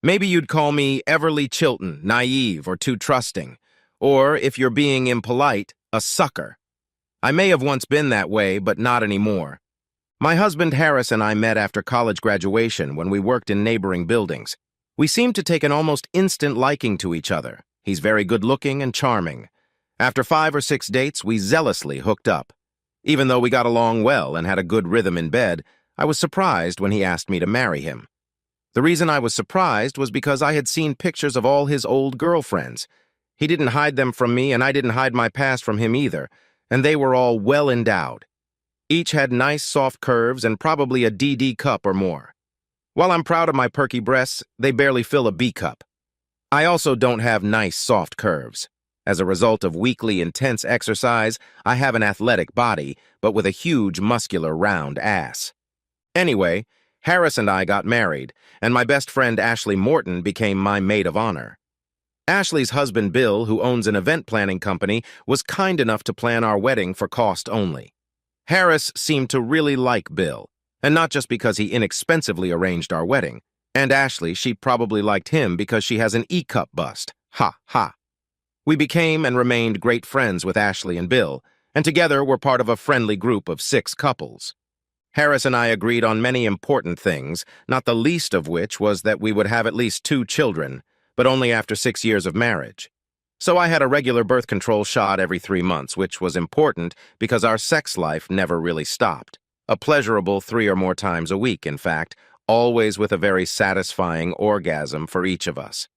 Maybe you'd call me Everly Chilton, naive or too trusting. Or, if you're being impolite, a sucker. I may have once been that way, but not anymore. My husband Harris and I met after college graduation when we worked in neighboring buildings. We seemed to take an almost instant liking to each other. He's very good-looking and charming. After 5 or 6 dates, we zealously hooked up. Even though we got along well and had a good rhythm in bed, I was surprised when he asked me to marry him. The reason I was surprised was because I had seen pictures of all his old girlfriends. He didn't hide them from me, and I didn't hide my past from him either, and they were all well endowed. Each had nice, soft curves and probably a DD cup or more. While I'm proud of my perky breasts, they barely fill a B cup. I also don't have nice, soft curves. As a result of weekly, intense exercise, I have an athletic body, but with a huge, muscular, round ass. Anyway, Harris and I got married, and my best friend Ashley Morton became my maid of honor. Ashley's husband Bill, who owns an event planning company, was kind enough to plan our wedding for cost only. Harris seemed to really like Bill, and not just because he inexpensively arranged our wedding. And Ashley, she probably liked him because she has an E-cup bust. Ha, ha. We became and remained great friends with Ashley and Bill, and together were part of a friendly group of 6 couples. Harris and I agreed on many important things, not the least of which was that we would have at least 2 children, but only after 6 years of marriage. So I had a regular birth control shot every 3 months, which was important because our sex life never really stopped. A pleasurable 3 or more times a week, in fact, always with a very satisfying orgasm for each of us.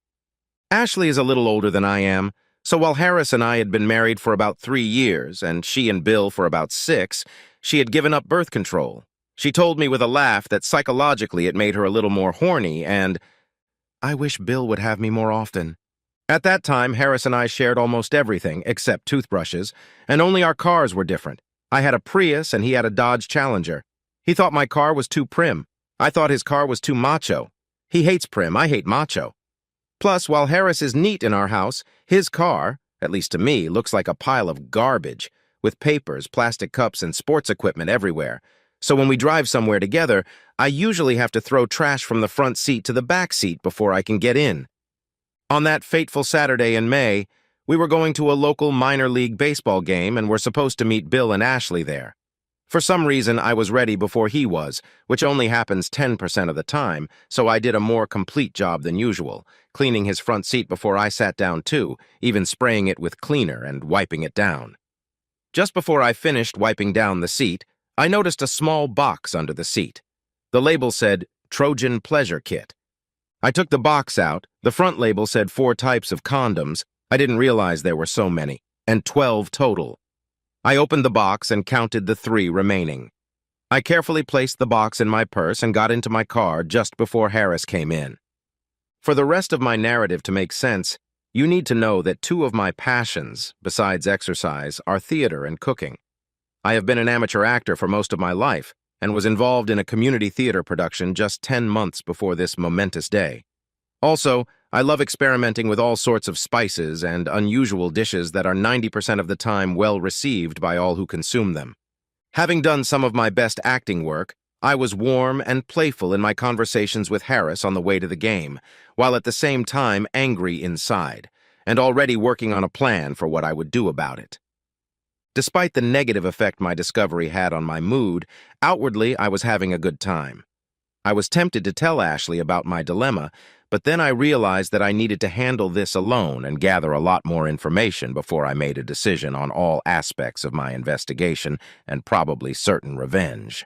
Ashley is a little older than I am, so while Harris and I had been married for about 3 years, and she and Bill for about 6, she had given up birth control. She told me with a laugh that psychologically it made her a little more horny, and I wish Bill would have me more often. At that time, Harris and I shared almost everything except toothbrushes, and only our cars were different. I had a Prius and he had a Dodge Challenger. He thought my car was too prim. I thought his car was too macho. He hates prim, I hate macho. Plus, while Harris is neat in our house, his car, at least to me, looks like a pile of garbage, with papers, plastic cups, and sports equipment everywhere. So when we drive somewhere together, I usually have to throw trash from the front seat to the back seat before I can get in. On that fateful Saturday in May, we were going to a local minor league baseball game and were supposed to meet Bill and Ashley there. For some reason, I was ready before he was, which only happens 10% of the time, so I did a more complete job than usual, cleaning his front seat before I sat down too, even spraying it with cleaner and wiping it down. Just before I finished wiping down the seat, I noticed a small box under the seat. The label said, Trojan Pleasure Kit. I took the box out. The front label said 4 types of condoms. I didn't realize there were so many, and 12 total. I opened the box and counted the 3 remaining. I carefully placed the box in my purse and got into my car just before Harris came in. For the rest of my narrative to make sense, you need to know that 2 of my passions, besides exercise, are theater and cooking. I have been an amateur actor for most of my life and was involved in a community theater production just 10 months before this momentous day. Also, I love experimenting with all sorts of spices and unusual dishes that are 90% of the time well received by all who consume them. Having done some of my best acting work, I was warm and playful in my conversations with Harris on the way to the game, while at the same time angry inside, and already working on a plan for what I would do about it. Despite the negative effect my discovery had on my mood, outwardly I was having a good time. I was tempted to tell Ashley about my dilemma, but then I realized that I needed to handle this alone and gather a lot more information before I made a decision on all aspects of my investigation and probably certain revenge.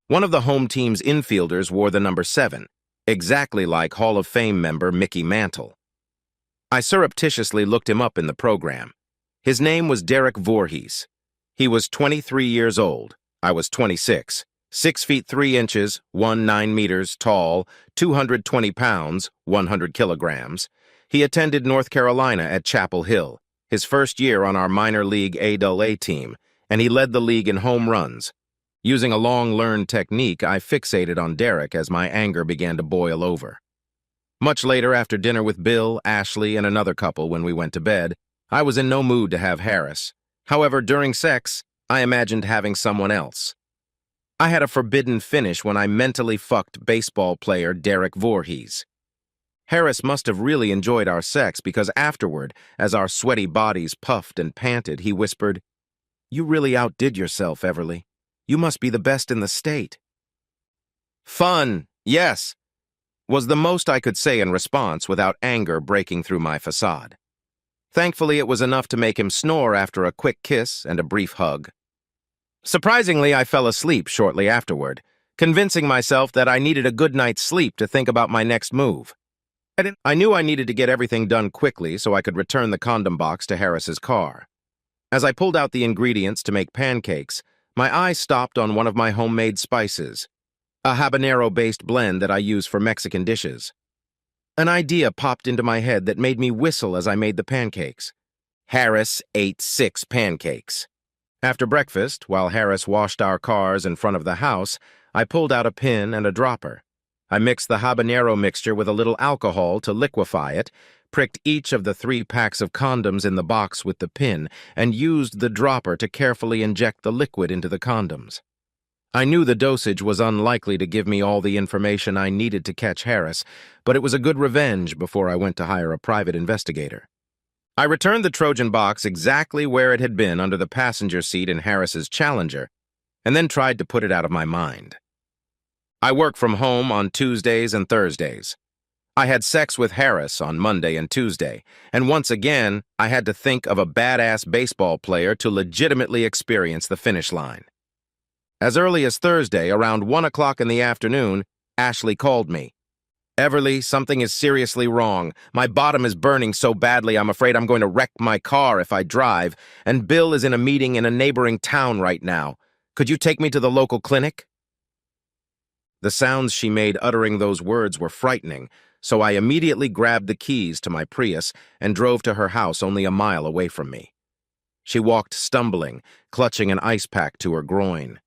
One of the home team's infielders wore the number 7, exactly like Hall of Fame member Mickey Mantle. I surreptitiously looked him up in the program. His name was Derek Voorhees. He was 23 years old. I was 26. 6 feet 3 inches, 9 meters tall, 220 pounds, 100 kilograms. He attended North Carolina at Chapel Hill, his first year on our minor league A-AA team, and he led the league in home runs. Using a long-learned technique, I fixated on Derek as my anger began to boil over. Much later, after dinner with Bill, Ashley, and another couple when we went to bed, I was in no mood to have Harris. However, during sex, I imagined having someone else. I had a forbidden finish when I mentally fucked baseball player Derek Voorhees. Harris must have really enjoyed our sex because afterward, as our sweaty bodies puffed and panted, he whispered, "You really outdid yourself, Everly. You must be the best in the state." "Fun, yes," was the most I could say in response without anger breaking through my facade. Thankfully, it was enough to make him snore after a quick kiss and a brief hug. Surprisingly, I fell asleep shortly afterward, convincing myself that I needed a good night's sleep to think about my next move. I knew I needed to get everything done quickly so I could return the condom box to Harris's car. As I pulled out the ingredients to make pancakes, my eye stopped on one of my homemade spices, a habanero-based blend that I use for Mexican dishes. An idea popped into my head that made me whistle as I made the pancakes. Harris ate 6 pancakes. After breakfast, while Harris washed our cars in front of the house, I pulled out a pin and a dropper. I mixed the habanero mixture with a little alcohol to liquefy it, pricked each of the 3 packs of condoms in the box with the pin, and used the dropper to carefully inject the liquid into the condoms. I knew the dosage was unlikely to give me all the information I needed to catch Harris, but it was a good revenge before I went to hire a private investigator. I returned the Trojan box exactly where it had been under the passenger seat in Harris's Challenger, and then tried to put it out of my mind. I work from home on Tuesdays and Thursdays. I had sex with Harris on Monday and Tuesday, and once again, I had to think of a badass baseball player to legitimately experience the finish line. As early as Thursday, around 1 o'clock in the afternoon, Ashley called me. "Everly, something is seriously wrong. My bottom is burning so badly I'm afraid I'm going to wreck my car if I drive, and Bill is in a meeting in a neighboring town right now. Could you take me to the local clinic?" The sounds she made uttering those words were frightening, so I immediately grabbed the keys to my Prius and drove to her house only a mile away from me. She walked stumbling, clutching an ice pack to her groin.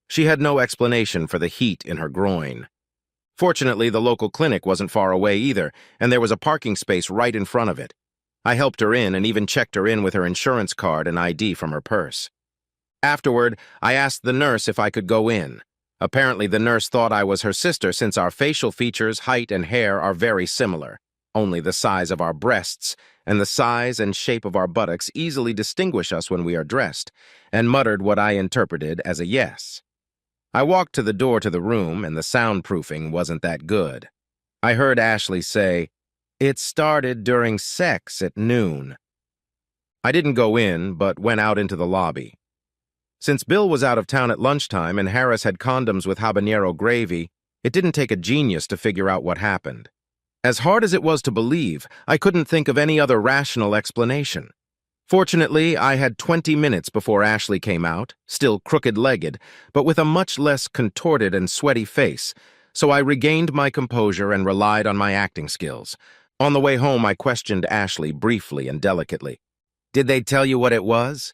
She had no explanation for the heat in her groin. Fortunately, the local clinic wasn't far away either, and there was a parking space right in front of it. I helped her in and even checked her in with her insurance card and ID from her purse. Afterward, I asked the nurse if I could go in. Apparently, the nurse thought I was her sister since our facial features, height, and hair are very similar. Only the size of our breasts and the size and shape of our buttocks easily distinguish us when we are dressed, and muttered what I interpreted as a yes. I walked to the door to the room, and the soundproofing wasn't that good. I heard Ashley say, "It started during sex at noon." I didn't go in, but went out into the lobby. Since Bill was out of town at lunchtime and Harris had condoms with habanero gravy, it didn't take a genius to figure out what happened. As hard as it was to believe, I couldn't think of any other rational explanation. Fortunately, I had 20 minutes before Ashley came out, still crooked-legged, but with a much less contorted and sweaty face, so I regained my composure and relied on my acting skills. On the way home, I questioned Ashley briefly and delicately. "Did they tell you what it was?"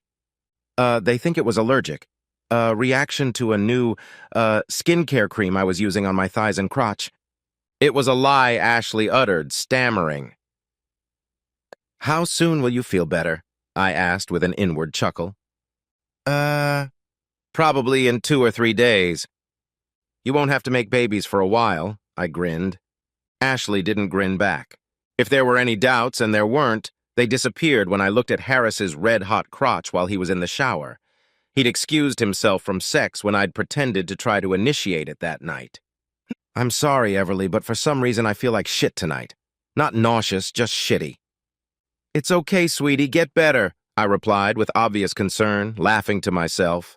They think it was allergic. A reaction to a new, skincare cream I was using on my thighs and crotch." It was a lie Ashley uttered, stammering. "How soon will you feel better?" I asked with an inward chuckle. Probably in 2 or 3 days. You won't have to make babies for a while," I grinned. Ashley didn't grin back. If there were any doubts, and there weren't, they disappeared when I looked at Harris's red-hot crotch while he was in the shower. He'd excused himself from sex when I'd pretended to try to initiate it that night. "I'm sorry, Everly, but for some reason I feel like shit tonight. Not nauseous, just shitty." "It's okay, sweetie, get better," I replied with obvious concern, laughing to myself.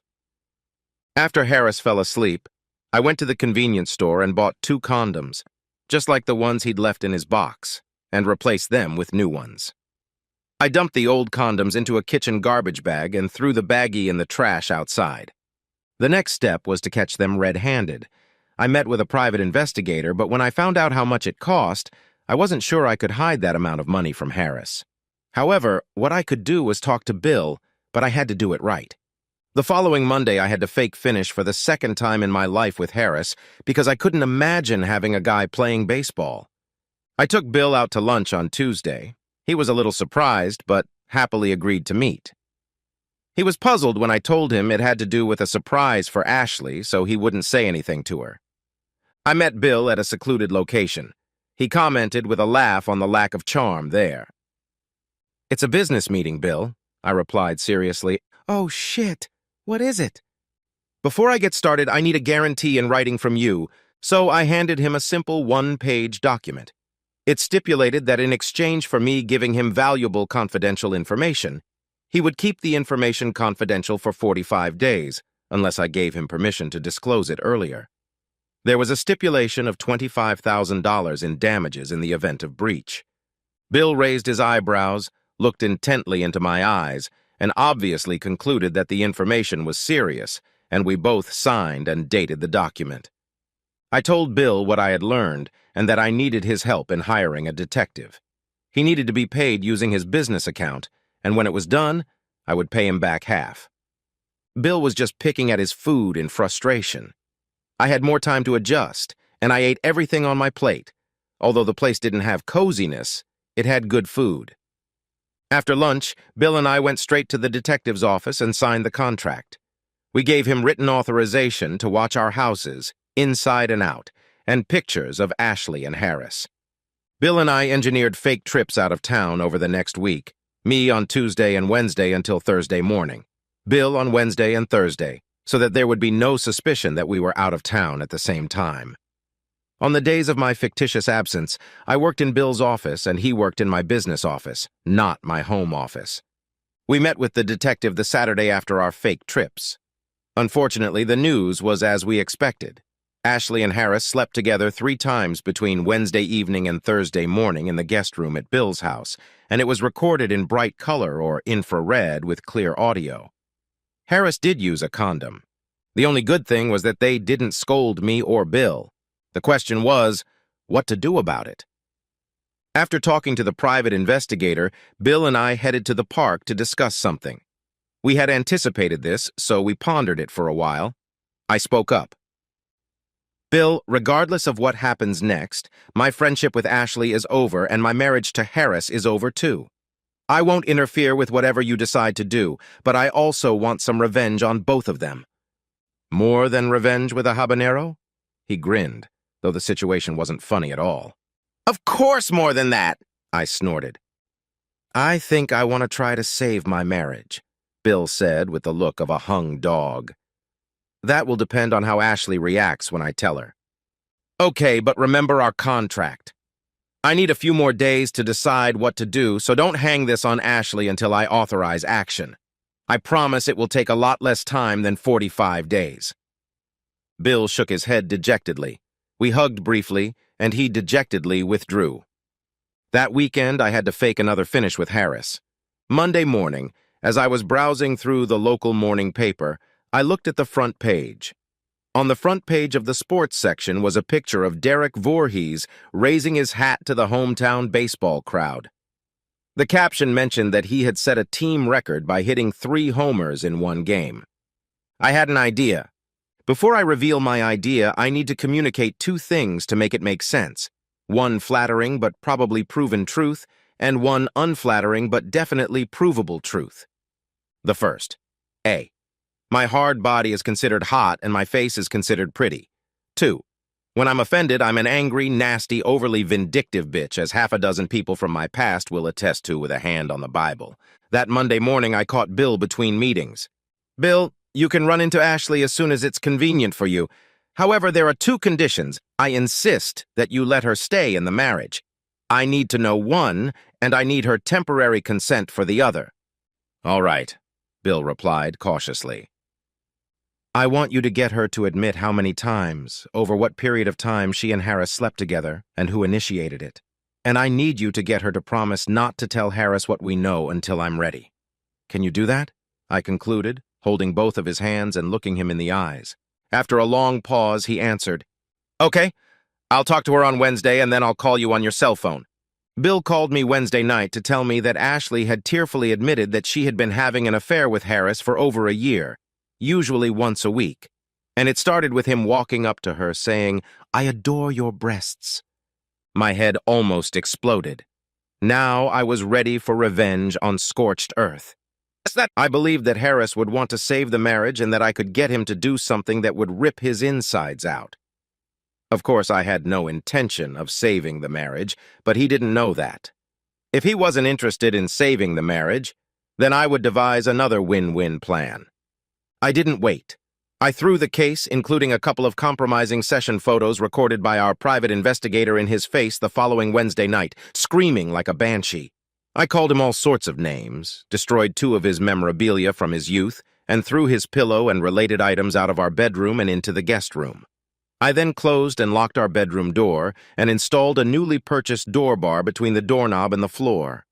After Harris fell asleep, I went to the convenience store and bought 2 condoms, just like the ones he'd left in his box, and replaced them with new ones. I dumped the old condoms into a kitchen garbage bag and threw the baggie in the trash outside. The next step was to catch them red-handed. I met with a private investigator, but when I found out how much it cost, I wasn't sure I could hide that amount of money from Harris. However, what I could do was talk to Bill, but I had to do it right. The following Monday, I had to fake finish for the second time in my life with Harris because I couldn't imagine having a guy playing baseball. I took Bill out to lunch on Tuesday. He was a little surprised, but happily agreed to meet. He was puzzled when I told him it had to do with a surprise for Ashley, so he wouldn't say anything to her. I met Bill at a secluded location. He commented with a laugh on the lack of charm there. "It's a business meeting, Bill," I replied seriously. "Oh, shit. What is it?" "Before I get started, I need a guarantee in writing from you," so I handed him a simple one-page document. It stipulated that in exchange for me giving him valuable confidential information, he would keep the information confidential for 45 days, unless I gave him permission to disclose it earlier. There was a stipulation of $25,000 in damages in the event of breach. Bill raised his eyebrows, looked intently into my eyes, and obviously concluded that the information was serious, and we both signed and dated the document. I told Bill what I had learned and that I needed his help in hiring a detective. He needed to be paid using his business account, and when it was done, I would pay him back half. Bill was just picking at his food in frustration. I had more time to adjust, and I ate everything on my plate. Although the place didn't have coziness, it had good food. After lunch, Bill and I went straight to the detective's office and signed the contract. We gave him written authorization to watch our houses, inside and out, and pictures of Ashley and Harris. Bill and I engineered fake trips out of town over the next week, me on Tuesday and Wednesday until Thursday morning, Bill on Wednesday and Thursday, so that there would be no suspicion that we were out of town at the same time. On the days of my fictitious absence, I worked in Bill's office and he worked in my business office, not my home office. We met with the detective the Saturday after our fake trips. Unfortunately, the news was as we expected. Ashley and Harris slept together 3 times between Wednesday evening and Thursday morning in the guest room at Bill's house, and it was recorded in bright color or infrared with clear audio. Harris did use a condom. The only good thing was that they didn't scold me or Bill. The question was, what to do about it? After talking to the private investigator, Bill and I headed to the park to discuss something. We had anticipated this, so we pondered it for a while. I spoke up. "Bill, regardless of what happens next, my friendship with Ashley is over and my marriage to Harris is over too. I won't interfere with whatever you decide to do, but I also want some revenge on both of them." "More than revenge with a habanero?" He grinned, though the situation wasn't funny at all. "Of course more than that," I snorted. "I think I want to try to save my marriage," Bill said with the look of a hung dog. "That will depend on how Ashley reacts when I tell her." "Okay, but remember our contract. I need a few more days to decide what to do, so don't hang this on Ashley until I authorize action. I promise it will take a lot less time than 45 days. Bill shook his head dejectedly. We hugged briefly, and he dejectedly withdrew. That weekend, I had to fake another finish with Harris. Monday morning, as I was browsing through the local morning paper, I looked at the front page. On the front page of the sports section was a picture of Derek Voorhees raising his hat to the hometown baseball crowd. The caption mentioned that he had set a team record by hitting 3 homers in one game. I had an idea. Before I reveal my idea, I need to communicate 2 things to make it make sense. One flattering but probably proven truth, and one unflattering but definitely provable truth. The first. A. My hard body is considered hot and my face is considered pretty. 2. When I'm offended, I'm an angry, nasty, overly vindictive bitch, as half a dozen people from my past will attest to with a hand on the Bible. That Monday morning, I caught Bill between meetings. "Bill, you can run into Ashley as soon as it's convenient for you. However, there are 2 conditions. I insist that you let her stay in the marriage. I need to know one, and I need her temporary consent for the other." "All right," Bill replied cautiously. "I want you to get her to admit how many times, over what period of time she and Harris slept together, and who initiated it. And I need you to get her to promise not to tell Harris what we know until I'm ready. Can you do that?" I concluded, holding both of his hands and looking him in the eyes. After a long pause, he answered, "Okay, I'll talk to her on Wednesday and then I'll call you on your cell phone." Bill called me Wednesday night to tell me that Ashley had tearfully admitted that she had been having an affair with Harris for over a year, usually once a week, and it started with him walking up to her saying, "I adore your breasts." My head almost exploded. Now I was ready for revenge on scorched earth. I believed that Harris would want to save the marriage and that I could get him to do something that would rip his insides out. Of course, I had no intention of saving the marriage, but he didn't know that. If he wasn't interested in saving the marriage, then I would devise another win-win plan. I didn't wait. I threw the case, including a couple of compromising session photos recorded by our private investigator, in his face the following Wednesday night, screaming like a banshee. I called him all sorts of names, destroyed 2 of his memorabilia from his youth, and threw his pillow and related items out of our bedroom and into the guest room. I then closed and locked our bedroom door and installed a newly purchased door bar between the doorknob and the floor.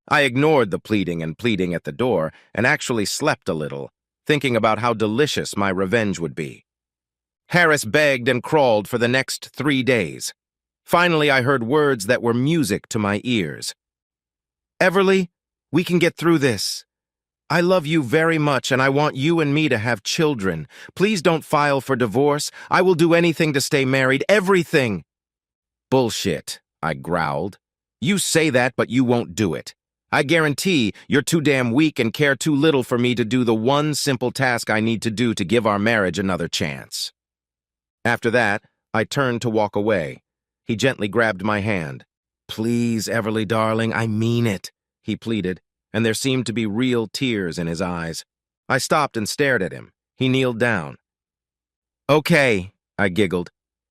I ignored the pleading and pleading at the door and actually slept a little, thinking about how delicious my revenge would be. Harris begged and crawled for the next 3 days. Finally, I heard words that were music to my ears. "Everly, we can get through this. I love you very much, and I want you and me to have children. Please don't file for divorce. I will do anything to stay married, everything." "Bullshit," I growled. "You say that, but you won't do it. I guarantee you're too damn weak and care too little for me to do the one simple task I need to do to give our marriage another chance." After that, I turned to walk away. He gently grabbed my hand. "Please, Everly, darling, I mean it," he pleaded, and there seemed to be real tears in his eyes. I stopped and stared at him. He kneeled down. "Okay," I giggled.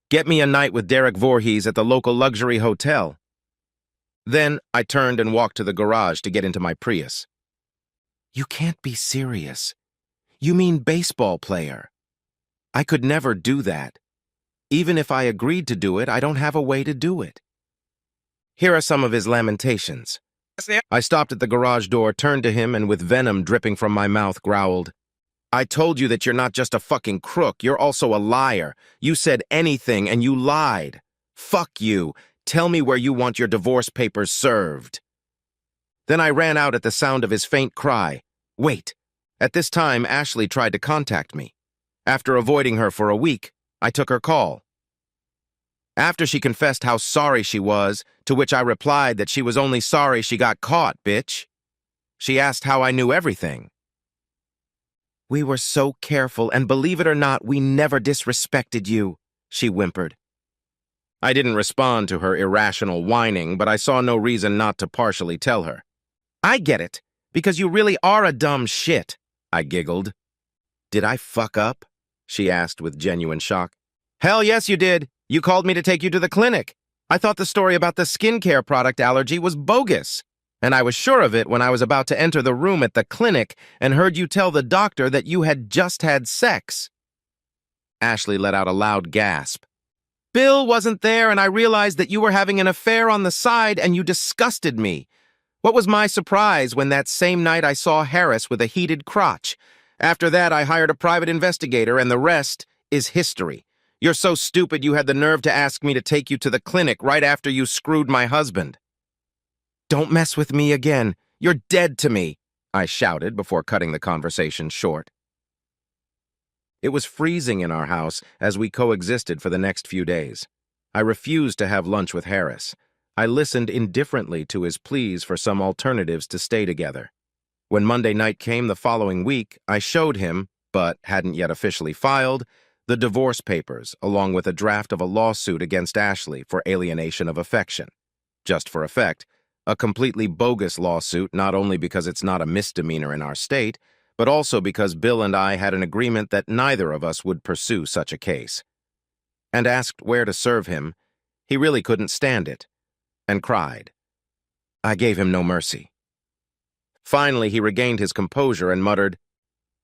"Get me a night with Derek Voorhees at the local luxury hotel." Then I turned and walked to the garage to get into my Prius. "You can't be serious. You mean baseball player?" "I could never do that. Even if I agreed to do it, I don't have a way to do it." Here are some of his lamentations. I stopped at the garage door, turned to him, and with venom dripping from my mouth, growled, "I told you that you're not just a fucking crook, you're also a liar. You said anything, and you lied. Fuck you. Tell me where you want your divorce papers served." Then I ran out at the sound of his faint cry. Wait. At this time, Ashley tried to contact me. After avoiding her for a week, I took her call. After she confessed how sorry she was, to which I replied that she was only sorry she got caught, bitch. She asked how I knew everything. "We were so careful, and believe it or not, we never disrespected you," she whimpered. I didn't respond to her irrational whining, but I saw no reason not to partially tell her. "I get it, because you really are a dumb shit," I giggled. "Did I fuck up?" she asked with genuine shock. "Hell yes, you did. You called me to take you to the clinic. I thought the story about the skincare product allergy was bogus, and I was sure of it when I was about to enter the room at the clinic and heard you tell the doctor that you had just had sex." Ashley let out a loud gasp. "Bill wasn't there, and I realized that you were having an affair on the side, and you disgusted me. What was my surprise when that same night I saw Harris with a heated crotch? After that, I hired a private investigator, and the rest is history. You're so stupid you had the nerve to ask me to take you to the clinic right after you screwed my husband." "Don't mess with me again. You're dead to me," I shouted before cutting the conversation short. It was freezing in our house as we coexisted for the next few days. I refused to have lunch with Harris. I listened indifferently to his pleas for some alternatives to stay together. When Monday night came the following week, I showed him, but hadn't yet officially filed, the divorce papers, along with a draft of a lawsuit against Ashley for alienation of affection. Just for effect, a completely bogus lawsuit, not only because it's not a misdemeanor in our state, but also because Bill and I had an agreement that neither of us would pursue such a case. And asked where to serve him, he really couldn't stand it, and cried. I gave him no mercy. Finally, he regained his composure and muttered,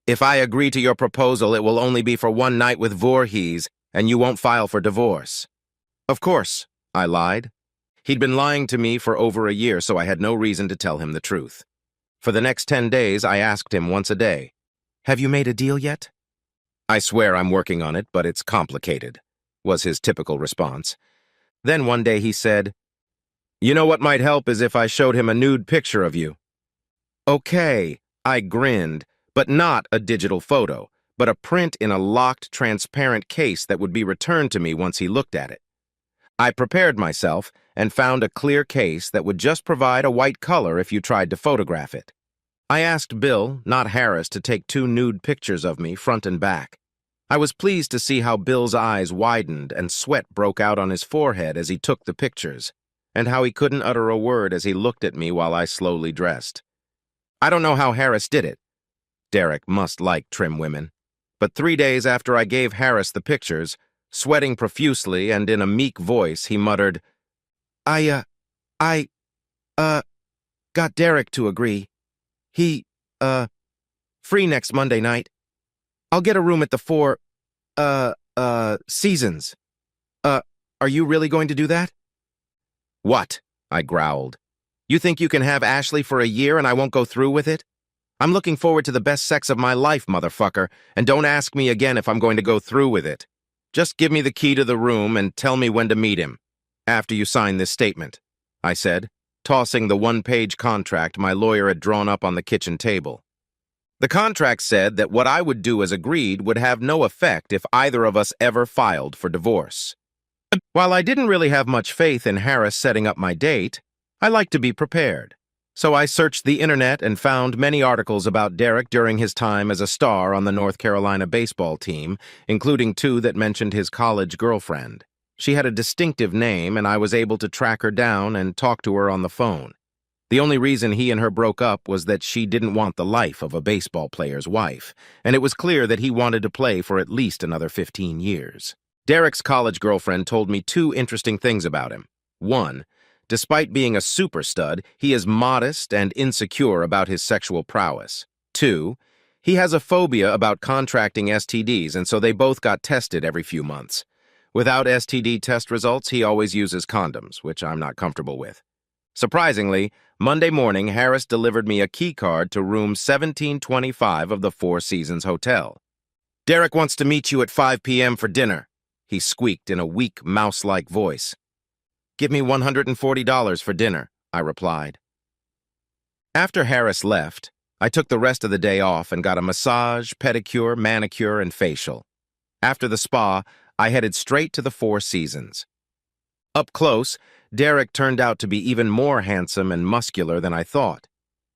"If I agree to your proposal, it will only be for one night with Voorhees, and you won't file for divorce." Of course, I lied. He'd been lying to me for over a year, so I had no reason to tell him the truth. For the next 10 days, I asked him once a day, "Have you made a deal yet?" "I swear I'm working on it, but it's complicated," was his typical response. Then one day he said, "You know what might help is if I showed him a nude picture of you." "Okay," I grinned, but not a digital photo, but a print in a locked, transparent case that would be returned to me once he looked at it. I prepared myself and found a clear case that would just provide a white color if you tried to photograph it. I asked Bill, not Harris, to take 2 nude pictures of me, front and back. I was pleased to see how Bill's eyes widened and sweat broke out on his forehead as he took the pictures, and how he couldn't utter a word as he looked at me while I slowly dressed. I don't know how Harris did it. Derek must like trim women. But 3 days after I gave Harris the pictures, sweating profusely and in a meek voice, he muttered, I, uh, got Derek to agree. He, free next Monday night. I'll get a room at the Four, Seasons. Are you really going to do that? What? I growled. You think you can have Ashley for a year and I won't go through with it? I'm looking forward to the best sex of my life, motherfucker, and don't ask me again if I'm going to go through with it. Just give me the key to the room and tell me when to meet him. After you sign this statement, I said, tossing the one-page contract my lawyer had drawn up on the kitchen table. The contract said that what I would do as agreed would have no effect if either of us ever filed for divorce. While I didn't really have much faith in Harris setting up my date, I liked to be prepared. So I searched the internet and found many articles about Derek during his time as a star on the North Carolina baseball team, including 2 that mentioned his college girlfriend. She had a distinctive name, and I was able to track her down and talk to her on the phone. The only reason he and her broke up was that she didn't want the life of a baseball player's wife, and it was clear that he wanted to play for at least another 15 years. Derek's college girlfriend told me 2 interesting things about him. 1, despite being a super stud, he is modest and insecure about his sexual prowess. 2, he has a phobia about contracting STDs, and so they both got tested every few months. Without STD test results, he always uses condoms, which I'm not comfortable with. Surprisingly, Monday morning, Harris delivered me a key card to room 1725 of the Four Seasons Hotel. Derek wants to meet you at 5 p.m. for dinner, he squeaked in a weak, mouse-like voice. Give me $140 for dinner, I replied. After Harris left, I took the rest of the day off and got a massage, pedicure, manicure, and facial. After the spa, I headed straight to the Four Seasons. Up close, Derek turned out to be even more handsome and muscular than I thought.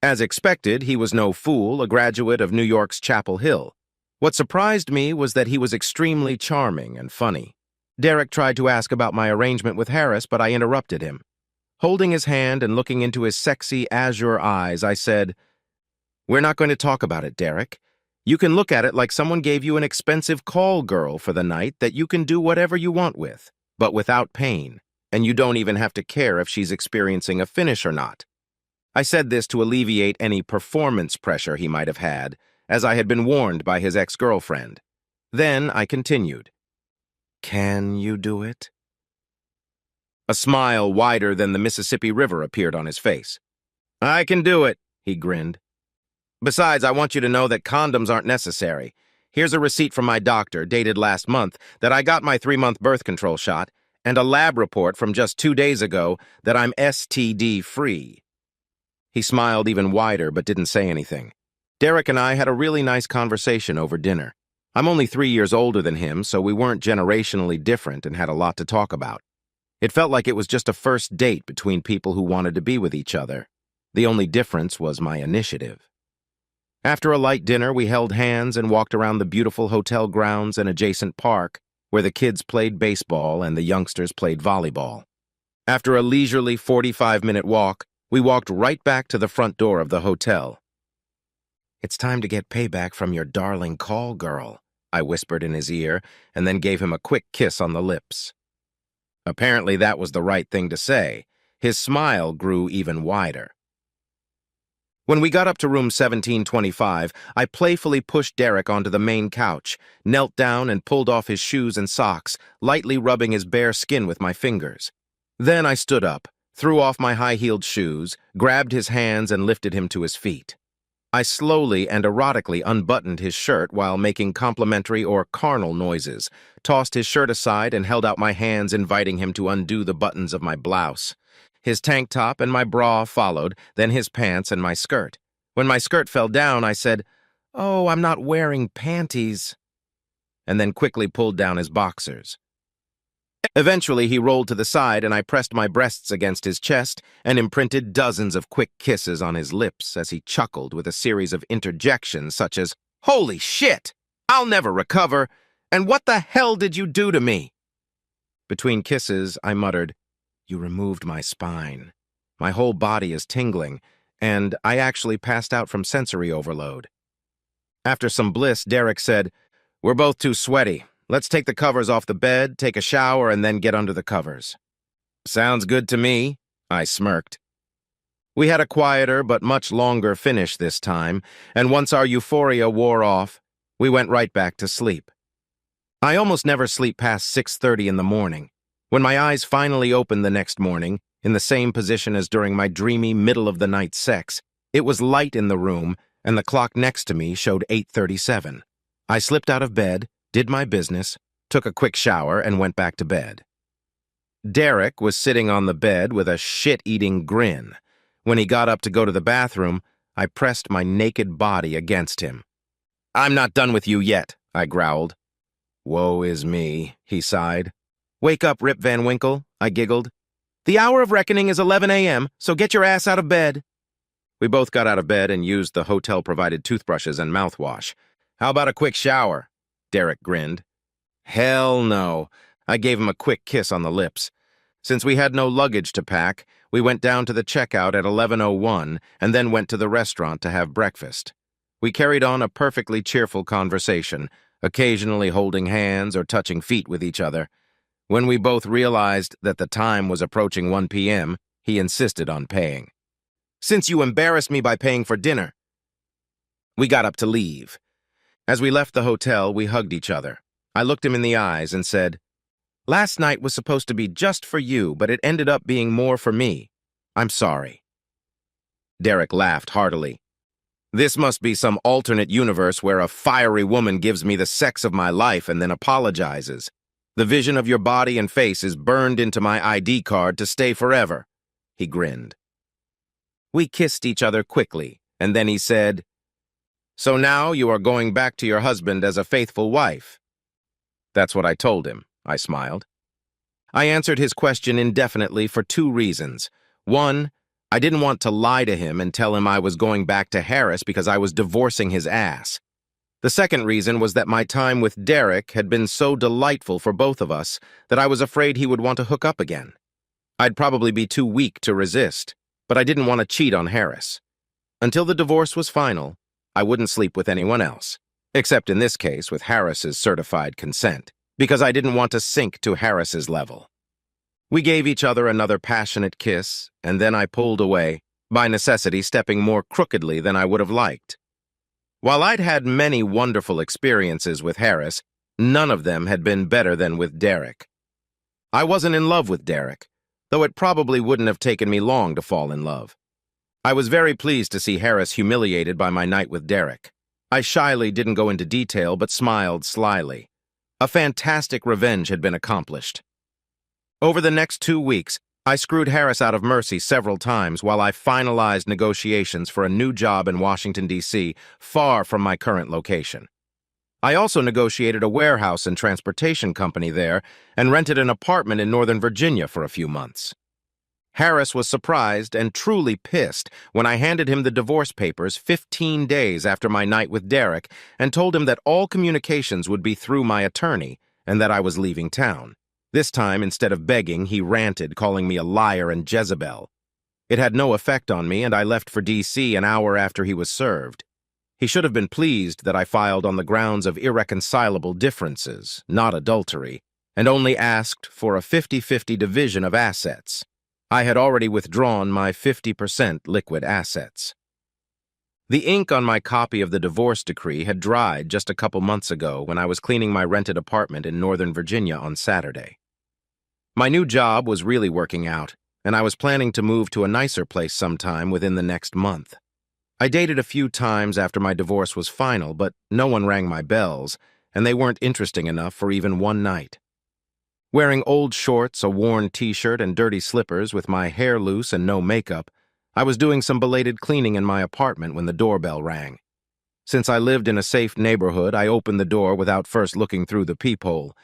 As expected, he was no fool, a graduate of New York's Chapel Hill. What surprised me was that he was extremely charming and funny. Derek tried to ask about my arrangement with Harris, but I interrupted him. Holding his hand and looking into his sexy, azure eyes, I said, "We're not going to talk about it, Derek. You can look at it like someone gave you an expensive call girl for the night that you can do whatever you want with, but without pain, and you don't even have to care if she's experiencing a finish or not." I said this to alleviate any performance pressure he might have had, as I had been warned by his ex-girlfriend. Then I continued, "Can you do it?" A smile wider than the Mississippi River appeared on his face. "I can do it," he grinned. "Besides, I want you to know that condoms aren't necessary. Here's a receipt from my doctor, dated last month, that I got my 3-month birth control shot, and a lab report from just 2 days ago that I'm STD-free. He smiled even wider but didn't say anything. Derek and I had a really nice conversation over dinner. I'm only 3 years older than him, so we weren't generationally different and had a lot to talk about. It felt like it was just a first date between people who wanted to be with each other. The only difference was my initiative. After a light dinner, we held hands and walked around the beautiful hotel grounds and adjacent park, where the kids played baseball and the youngsters played volleyball. After a leisurely 45-minute walk, we walked right back to the front door of the hotel. "It's time to get payback from your darling call girl," I whispered in his ear, and then gave him a quick kiss on the lips. Apparently that was the right thing to say. His smile grew even wider. When we got up to room 1725, I playfully pushed Derek onto the main couch, knelt down and pulled off his shoes and socks, lightly rubbing his bare skin with my fingers. Then I stood up, threw off my high-heeled shoes, grabbed his hands and lifted him to his feet. I slowly and erotically unbuttoned his shirt while making complimentary or carnal noises, tossed his shirt aside and held out my hands inviting him to undo the buttons of my blouse. His tank top and my bra followed, then his pants and my skirt. When my skirt fell down, I said, "Oh, I'm not wearing panties," and then quickly pulled down his boxers. Eventually, he rolled to the side and I pressed my breasts against his chest and imprinted dozens of quick kisses on his lips as he chuckled with a series of interjections such as, "Holy shit! I'll never recover!" And what the hell did you do to me? Between kisses, I muttered, "You removed my spine. My whole body is tingling, and I actually passed out from sensory overload." After some bliss, Derek said, "We're both too sweaty. Let's take the covers off the bed, take a shower, and then get under the covers." "Sounds good to me," I smirked. We had a quieter but much longer finish this time, and once our euphoria wore off, we went right back to sleep. I almost never sleep past 6:30 in the morning. When my eyes finally opened the next morning, in the same position as during my dreamy middle-of-the-night sex, it was light in the room, and the clock next to me showed 8:37. I slipped out of bed, did my business, took a quick shower, and went back to bed. Derek was sitting on the bed with a shit-eating grin. When he got up to go to the bathroom, I pressed my naked body against him. "I'm not done with you yet," I growled. "Woe is me," he sighed. "Wake up, Rip Van Winkle," I giggled. "The hour of reckoning is 11 a.m., so get your ass out of bed." We both got out of bed and used the hotel-provided toothbrushes and mouthwash. "How about a quick shower?" Derek grinned. "Hell no." I gave him a quick kiss on the lips. Since we had no luggage to pack, we went down to the checkout at 11:01 and then went to the restaurant to have breakfast. We carried on a perfectly cheerful conversation, occasionally holding hands or touching feet with each other. When we both realized that the time was approaching 1 p.m., he insisted on paying. "Since you embarrassed me by paying for dinner." We got up to leave. As we left the hotel, we hugged each other. I looked him in the eyes and said, "Last night was supposed to be just for you, but it ended up being more for me. I'm sorry." Derek laughed heartily. "This must be some alternate universe where a fiery woman gives me the sex of my life and then apologizes. The vision of your body and face is burned into my ID card to stay forever." He grinned. We kissed each other quickly, and then he said, "So now you are going back to your husband as a faithful wife?" That's what I told him. I smiled. I answered his question indefinitely for 2 reasons. 1, I didn't want to lie to him and tell him I was going back to Harris because I was divorcing his ass. The second reason was that my time with Derek had been so delightful for both of us that I was afraid he would want to hook up again. I'd probably be too weak to resist, but I didn't want to cheat on Harris. Until the divorce was final, I wouldn't sleep with anyone else, except in this case with Harris's certified consent, because I didn't want to sink to Harris's level. We gave each other another passionate kiss, and then I pulled away, by necessity stepping more crookedly than I would have liked. While I'd had many wonderful experiences with Harris, none of them had been better than with Derek. I wasn't in love with Derek, though it probably wouldn't have taken me long to fall in love. I was very pleased to see Harris humiliated by my night with Derek. I shyly didn't go into detail, but smiled slyly. A fantastic revenge had been accomplished. Over the next 2 weeks, I screwed Harris out of mercy several times while I finalized negotiations for a new job in Washington, D.C., far from my current location. I also negotiated a warehouse and transportation company there and rented an apartment in Northern Virginia for a few months. Harris was surprised and truly pissed when I handed him the divorce papers 15 days after my night with Derek and told him that all communications would be through my attorney and that I was leaving town. This time, instead of begging, he ranted, calling me a liar and Jezebel. It had no effect on me, and I left for D.C. an hour after he was served. He should have been pleased that I filed on the grounds of irreconcilable differences, not adultery, and only asked for a 50-50 division of assets. I had already withdrawn my 50% liquid assets. The ink on my copy of the divorce decree had dried just a couple months ago when I was cleaning my rented apartment in Northern Virginia on Saturday. My new job was really working out, and I was planning to move to a nicer place sometime within the next month. I dated a few times after my divorce was final, but no one rang my bells, and they weren't interesting enough for even one night. Wearing old shorts, a worn t-shirt, and dirty slippers with my hair loose and no makeup, I was doing some belated cleaning in my apartment when the doorbell rang. Since I lived in a safe neighborhood, I opened the door without first looking through the peephole.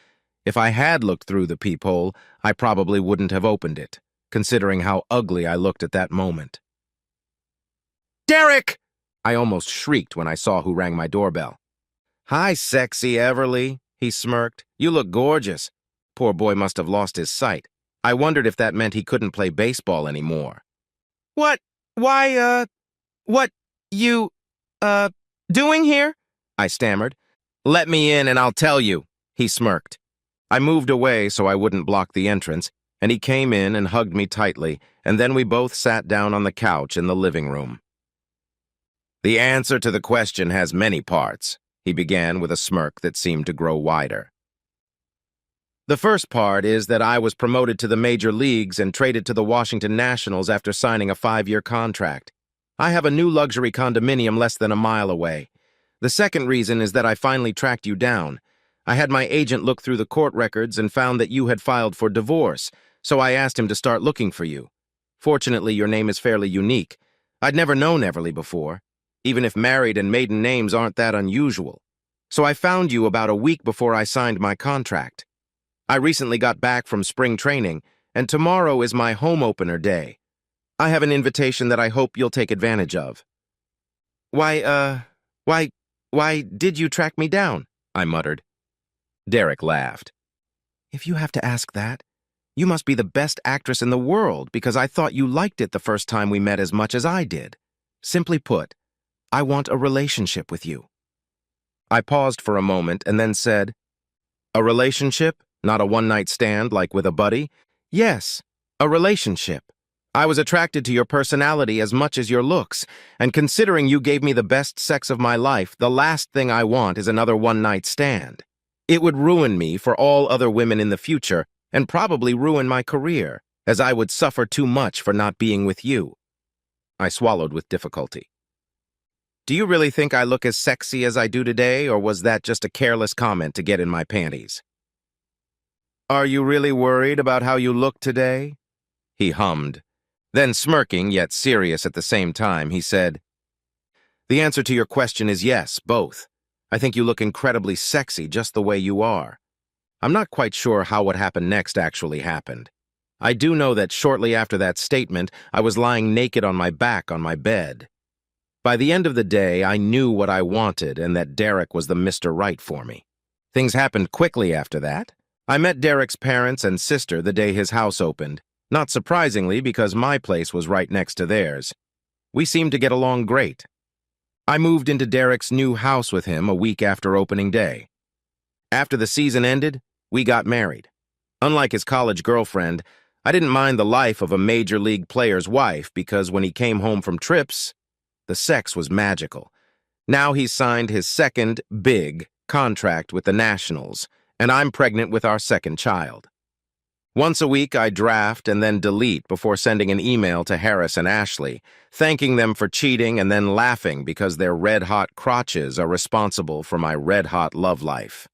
If I had looked through the peephole, I probably wouldn't have opened it, considering how ugly I looked at that moment. "Derek!" I almost shrieked when I saw who rang my doorbell. "Hi, sexy Everly," He smirked. You look gorgeous. Poor boy must have lost his sight. I wondered if that meant he couldn't play baseball anymore. What? Why, what you, doing here? I stammered. Let me in and I'll tell you, he smirked. I moved away so I wouldn't block the entrance, and he came in and hugged me tightly, and then we both sat down on the couch in the living room. The answer to the question has many parts, he began with a smirk that seemed to grow wider. The first part is that I was promoted to the major leagues and traded to the Washington Nationals after signing a 5-year contract. I have a new luxury condominium less than a mile away. The second reason is that I finally tracked you down. I had my agent look through the court records and found that you had filed for divorce, so I asked him to start looking for you. Fortunately, your name is fairly unique. I'd never known Everly before, even if married and maiden names aren't that unusual. So I found you about a week before I signed my contract. I recently got back from spring training, and tomorrow is my home opener day. I have an invitation that I hope you'll take advantage of. Why did you track me down? I muttered. Derek laughed. If you have to ask that, you must be the best actress in the world because I thought you liked it the first time we met as much as I did. Simply put, I want a relationship with you. I paused for a moment and then said, a relationship? Not a one-night stand like with a buddy? Yes, a relationship. I was attracted to your personality as much as your looks, and considering you gave me the best sex of my life, the last thing I want is another one-night stand. It would ruin me for all other women in the future, and probably ruin my career, as I would suffer too much for not being with you. I swallowed with difficulty. Do you really think I look as sexy as I do today, or was that just a careless comment to get in my panties? Are you really worried about how you look today? He hummed. Then, smirking, yet serious at the same time, he said, the answer to your question is yes, both. I think you look incredibly sexy just the way you are. I'm not quite sure how what happened next actually happened. I do know that shortly after that statement, I was lying naked on my back on my bed. By the end of the day, I knew what I wanted and that Derek was the Mr. Right for me. Things happened quickly after that. I met Derek's parents and sister the day his house opened, not surprisingly because my place was right next to theirs. We seemed to get along great. I moved into Derek's new house with him a week after opening day. After the season ended, we got married. Unlike his college girlfriend, I didn't mind the life of a major league player's wife because when he came home from trips, the sex was magical. Now he's signed his second, big, contract with the Nationals, and I'm pregnant with our second child. Once a week, I draft and then delete before sending an email to Harris and Ashley, thanking them for cheating and then laughing because their red-hot crotches are responsible for my red-hot love life.